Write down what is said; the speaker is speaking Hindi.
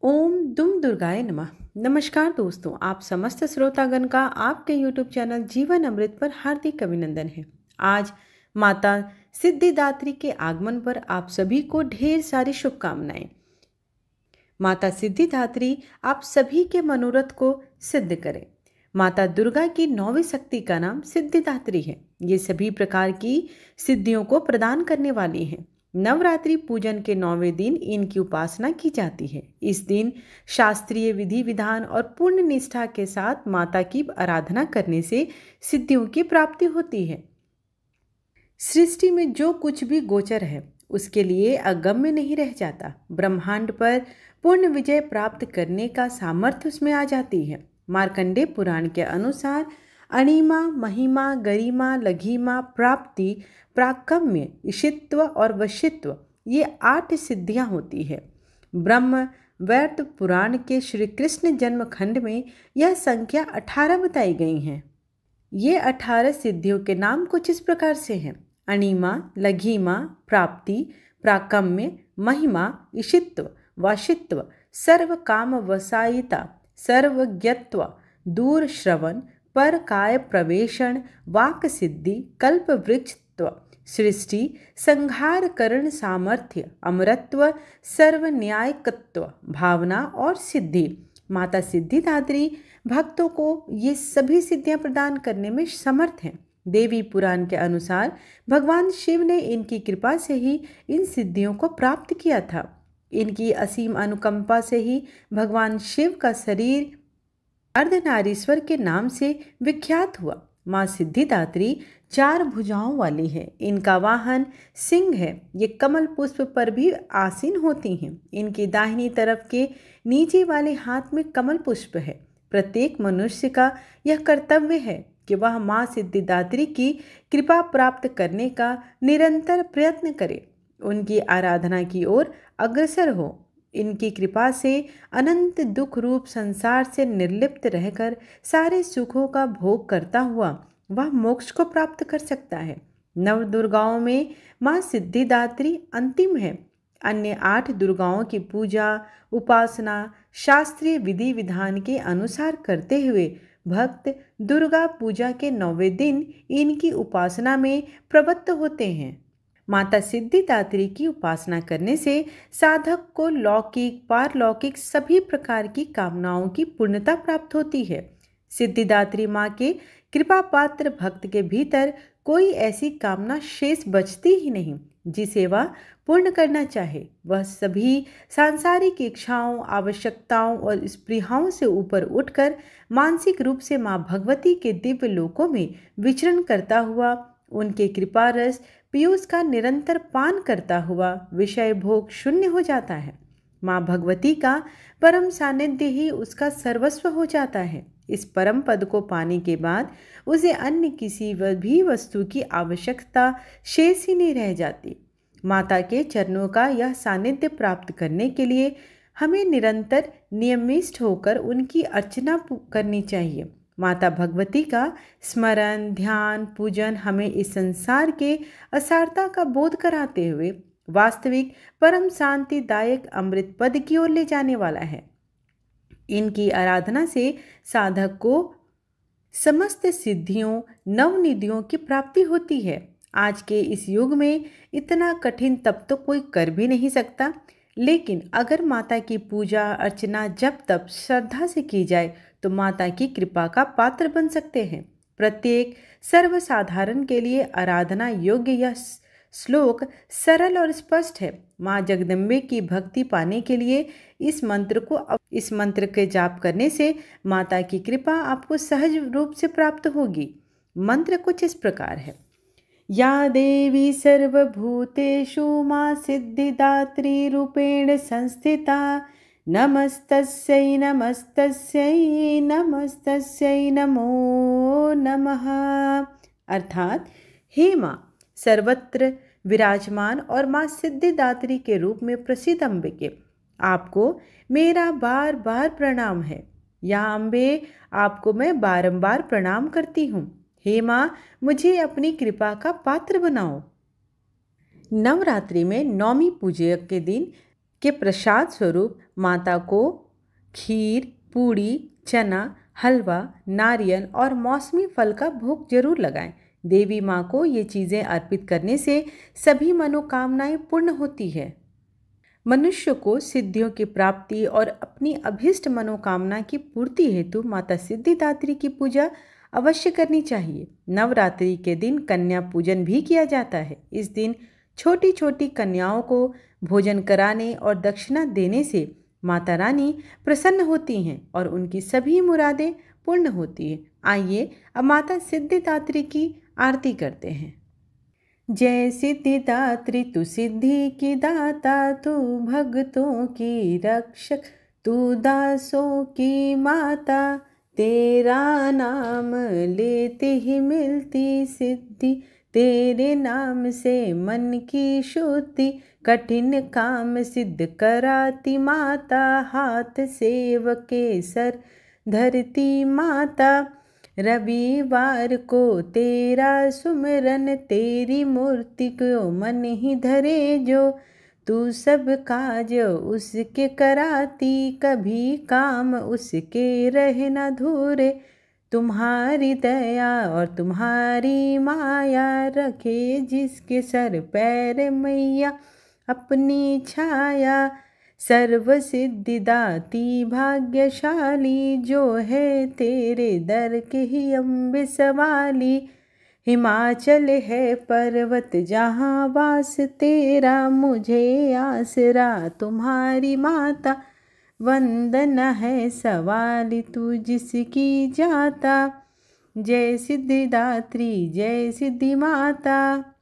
ओम दुम दुर्गाय नमः। नमस्कार दोस्तों, आप समस्त श्रोतागण का आपके YouTube चैनल जीवन अमृत पर हार्दिक अभिनंदन है। आज माता सिद्धिदात्री के आगमन पर आप सभी को ढेर सारी शुभकामनाएं। माता सिद्धिदात्री आप सभी के मनोरथ को सिद्ध करें। माता दुर्गा की 9वीं शक्ति का नाम सिद्धिदात्री है। ये सभी प्रकार की सिद्धियों को प्रदान करने वाली है। नवरात्रि पूजन के 9वें दिन इनकी उपासना की जाती है। इस दिन शास्त्रीय विधि विधान और पूर्ण निष्ठा के साथ माता की आराधना करने से सिद्धियों की प्राप्ति होती है। सृष्टि में जो कुछ भी गोचर है उसके लिए अगम्य नहीं रह जाता। ब्रह्मांड पर पूर्ण विजय प्राप्त करने का सामर्थ्य उसमें आ जाती है। मार्कंडेय पुराण के अनुसार अणिमा, महिमा, गरिमा, लघिमा, प्राप्ति, प्राकम्य, ईशित्व और वशित्व ये 8 सिद्धियां होती है। ब्रह्म वैवर्त पुराण के श्री कृष्ण जन्म खंड में यह संख्या 18 बताई गई हैं। ये 18 सिद्धियों के नाम कुछ इस प्रकार से हैं: अणिमा, लघिमा, प्राप्ति, प्राकम्य, महिमा, ईशित्व, वाशित्व, सर्व काम वसायिता, सर्वज्ञत्व, दूर श्रवण, पर काय प्रवेशण, वाक सिद्धि, कल्प वृक्षत्व, सृष्टि संहार करण सामर्थ्य, अमरत्व, सर्व न्यायकत्व, भावना और सिद्धि। माता सिद्धिदात्री भक्तों को ये सभी सिद्धियां प्रदान करने में समर्थ हैं। देवी पुराण के अनुसार भगवान शिव ने इनकी कृपा से ही इन सिद्धियों को प्राप्त किया था। इनकी असीम अनुकंपा से ही भगवान शिव का शरीर अर्धनारीश्वर के नाम से विख्यात हुआ। माँ सिद्धिदात्री 4 भुजाओं वाली है। इनका वाहन सिंह है। ये कमल पुष्प पर भी आसीन होती हैं। इनकी दाहिनी तरफ के नीचे वाले हाथ में कमल पुष्प है। प्रत्येक मनुष्य का यह कर्तव्य है कि वह माँ सिद्धिदात्री की कृपा प्राप्त करने का निरंतर प्रयत्न करे, उनकी आराधना की ओर अग्रसर हो। इनकी कृपा से अनंत दुख रूप संसार से निर्लिप्त रहकर सारे सुखों का भोग करता हुआ वह मोक्ष को प्राप्त कर सकता है। नव दुर्गाओं में माँ सिद्धिदात्री अंतिम है। अन्य 8 दुर्गाओं की पूजा उपासना शास्त्रीय विधि विधान के अनुसार करते हुए भक्त दुर्गा पूजा के 9वें दिन इनकी उपासना में प्रवृत्त होते हैं। माता सिद्धिदात्री की उपासना करने से साधक को लौकिक पारलौकिक सभी प्रकार की कामनाओं की पूर्णता प्राप्त होती है। सिद्धिदात्री माँ के कृपा पात्र भक्त के भीतर कोई ऐसी कामना शेष बचती ही नहीं जिसे वह पूर्ण करना चाहे। वह सभी सांसारिक इच्छाओं, आवश्यकताओं और स्पृहाओं से ऊपर उठकर मानसिक रूप से माँ भगवती के दिव्य लोकों में विचरण करता हुआ उनके कृपा रस पीयूष का निरंतर पान करता हुआ विषय भोग शून्य हो जाता है। माँ भगवती का परम सानिध्य ही उसका सर्वस्व हो जाता है। इस परम पद को पाने के बाद उसे अन्य किसी भी वस्तु की आवश्यकता शेष ही नहीं रह जाती। माता के चरणों का यह सानिध्य प्राप्त करने के लिए हमें निरंतर नियमिष्ठ होकर उनकी अर्चना करनी चाहिए। माता भगवती का स्मरण, ध्यान, पूजन हमें इस संसार के असारता का बोध कराते हुए वास्तविक परम शांतिदायक अमृत पद की ओर ले जाने वाला है। इनकी आराधना से साधक को समस्त सिद्धियों नवनिधियों की प्राप्ति होती है। आज के इस युग में इतना कठिन तप तो कोई कर भी नहीं सकता, लेकिन अगर माता की पूजा अर्चना जब तप श्रद्धा से की जाए तो माता की कृपा का पात्र बन सकते हैं। प्रत्येक सर्वसाधारण के लिए आराधना योग्य यह श्लोक सरल और स्पष्ट है। माँ जगदम्बे की भक्ति पाने के लिए इस मंत्र के जाप करने से माता की कृपा आपको सहज रूप से प्राप्त होगी। मंत्र कुछ इस प्रकार है: या देवी सर्वभूतेषु माँ सिद्धिदात्री रूपेण संस्थिता, नमस्तस्यै नमस्तस्यै नमस्तस्यै नमो नमः। अर्थात हे माँ सर्वत्र विराजमान और माँ सिद्धिदात्री के रूप में प्रसिद्ध अम्बिके, आपको मेरा बार बार प्रणाम है। या अम्बे, आपको मैं बारंबार प्रणाम करती हूँ। हे माँ, मुझे अपनी कृपा का पात्र बनाओ। नवरात्रि में 9वीं पूजा के दिन के प्रसाद स्वरूप माता को खीर, पूड़ी, चना, हलवा, नारियल और मौसमी फल का भोग जरूर लगाएं। देवी माँ को ये चीज़ें अर्पित करने से सभी मनोकामनाएं पूर्ण होती है। मनुष्य को सिद्धियों की प्राप्ति और अपनी अभीष्ट मनोकामना की पूर्ति हेतु माता सिद्धिदात्री की पूजा अवश्य करनी चाहिए। नवरात्रि के दिन कन्या पूजन भी किया जाता है। इस दिन छोटी छोटी कन्याओं को भोजन कराने और दक्षिणा देने से माता रानी प्रसन्न होती हैं और उनकी सभी मुरादें पूर्ण होती हैं। आइए अब माता सिद्धिदात्री की आरती करते हैं। जय सिद्धिदात्री तू सिद्धि की दाता, तू भक्तों की रक्षक, तू दासों की माता, तेरा नाम लेते ही मिलती सिद्धि, तेरे नाम से मन की शुद्धि, कठिन काम सिद्ध कराती माता, हाथ सेवक के सर धरती माता। रविवार को तेरा सुमिरन, तेरी मूर्ति को मन ही धरे जो, तू सब काज उसके कराती, कभी काम उसके रहे न धूरे। तुम्हारी दया और तुम्हारी माया, रखे जिसके सर पैर मैया अपनी छाया। सर्व सिद्धिदाती भाग्यशाली, जो है तेरे दर के ही अम्बे सवाली। हिमाचल है पर्वत जहाँ वास तेरा, मुझे आसरा तुम्हारी माता। वंदन है सवाली तू जिसकी जाता, जय सिद्धिदात्री जय सिद्धि माता।